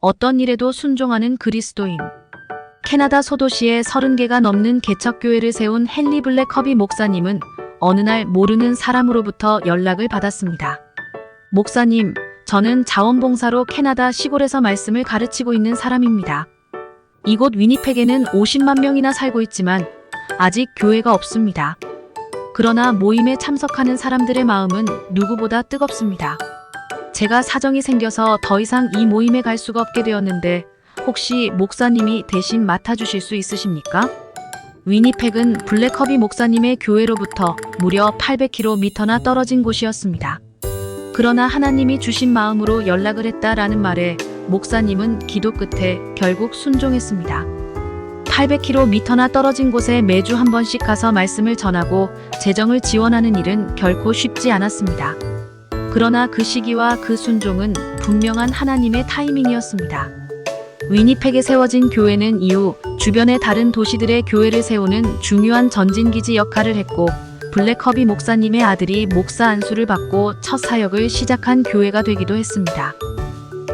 어떤 일에도 순종하는 그리스도인. 캐나다 소도시에 30개가 넘는 개척교회를 세운 헨리 블랙커비 목사님은 어느 날 모르는 사람으로부터 연락을 받았습니다. 목사님, 저는 자원봉사로 캐나다 시골에서 말씀을 가르치고 있는 사람입니다. 이곳 위니펙에는 50만 명이나 살고 있지만 아직 교회가 없습니다. 그러나 모임에 참석하는 사람들의 마음은 누구보다 뜨겁습니다. 제가 사정이 생겨서 더 이상 이 모임에 갈 수가 없게 되었는데 혹시 목사님이 대신 맡아주실 수 있으십니까? 위니펙은 블랙커비 목사님의 교회로부터 무려 800km나 떨어진 곳이었습니다. 그러나 하나님이 주신 마음으로 연락을 했다라는 말에 목사님은 기도 끝에 결국 순종했습니다. 800km나 떨어진 곳에 매주 한 번씩 가서 말씀을 전하고 재정을 지원하는 일은 결코 쉽지 않았습니다. 그러나 그 시기와 그 순종은 분명한 하나님의 타이밍이었습니다. 위니펙에 세워진 교회는 이후 주변의 다른 도시들의 교회를 세우는 중요한 전진기지 역할을 했고 블랙커비 목사님의 아들이 목사 안수를 받고 첫 사역을 시작한 교회가 되기도 했습니다.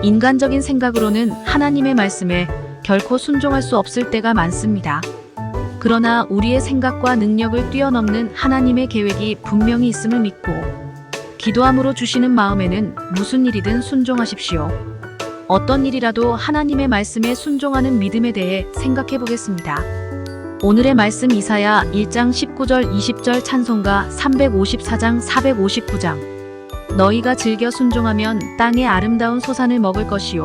인간적인 생각으로는 하나님의 말씀에 결코 순종할 수 없을 때가 많습니다. 그러나 우리의 생각과 능력을 뛰어넘는 하나님의 계획이 분명히 있음을 믿고 기도함으로 주시는 마음에는 무슨 일이든 순종하십시오. 어떤 일이라도 하나님의 말씀에 순종하는 믿음에 대해 생각해 보겠습니다. 오늘의 말씀 이사야 1장 19절 20절 찬송가 354장 459장. 너희가 즐겨 순종하면 땅의 아름다운 소산을 먹을 것이요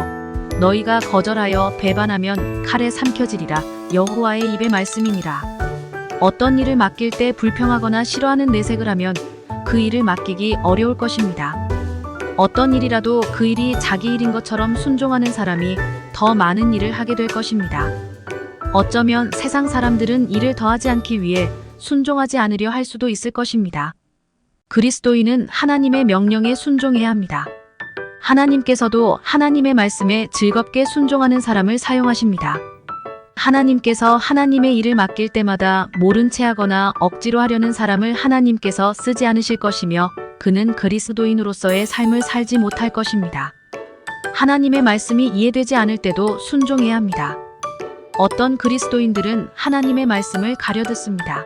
너희가 거절하여 배반하면 칼에 삼켜지리라. 여호와의 입의 말씀이니라. 어떤 일을 맡길 때 불평하거나 싫어하는 내색을 하면 그 일을 맡기기 어려울 것입니다. 어떤 일이라도 그 일이 자기 일인 것처럼 순종하는 사람이 더 많은 일을 하게 될 것입니다. 어쩌면 세상 사람들은 일을 더하지 않기 위해 순종하지 않으려 할 수도 있을 것입니다. 그리스도인은 하나님의 명령에 순종해야 합니다. 하나님께서도 하나님의 말씀에 즐겁게 순종하는 사람을 사용하십니다. 하나님께서 하나님의 일을 맡길 때마다 모른 채 하거나 억지로 하려는 사람을 하나님께서 쓰지 않으실 것이며 그는 그리스도인으로서의 삶을 살지 못할 것입니다. 하나님의 말씀이 이해되지 않을 때도 순종해야 합니다. 어떤 그리스도인들은 하나님의 말씀을 가려듣습니다.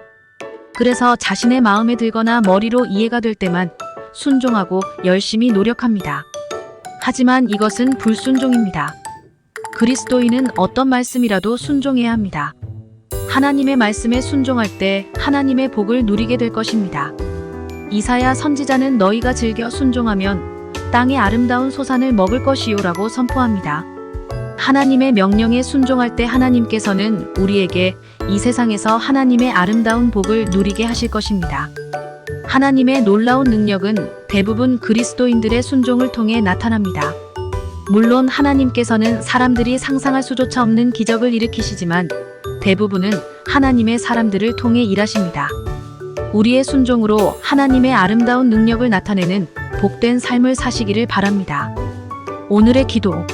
그래서 자신의 마음에 들거나 머리로 이해가 될 때만 순종하고 열심히 노력합니다. 하지만 이것은 불순종입니다. 그리스도인은 어떤 말씀이라도 순종해야 합니다. 하나님의 말씀에 순종할 때 하나님의 복을 누리게 될 것입니다. 이사야 선지자는 너희가 즐겨 순종하면 땅의 아름다운 소산을 먹을 것이요라고 선포합니다. 하나님의 명령에 순종할 때 하나님께서는 우리에게 이 세상에서 하나님의 아름다운 복을 누리게 하실 것입니다. 하나님의 놀라운 능력은 대부분 그리스도인들의 순종을 통해 나타납니다. 물론 하나님께서는 사람들이 상상할 수조차 없는 기적을 일으키시지만 대부분은 하나님의 사람들을 통해 일하십니다. 우리의 순종으로 하나님의 아름다운 능력을 나타내는 복된 삶을 사시기를 바랍니다. 오늘의 기도.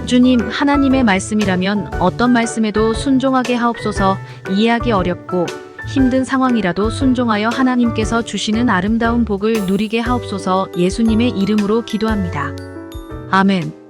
주님, 하나님의 말씀이라면 어떤 말씀에도 순종하게 하옵소서. 이해하기 어렵고 힘든 상황이라도 순종하여 하나님께서 주시는 아름다운 복을 누리게 하옵소서. 예수님의 이름으로 기도합니다. 아멘.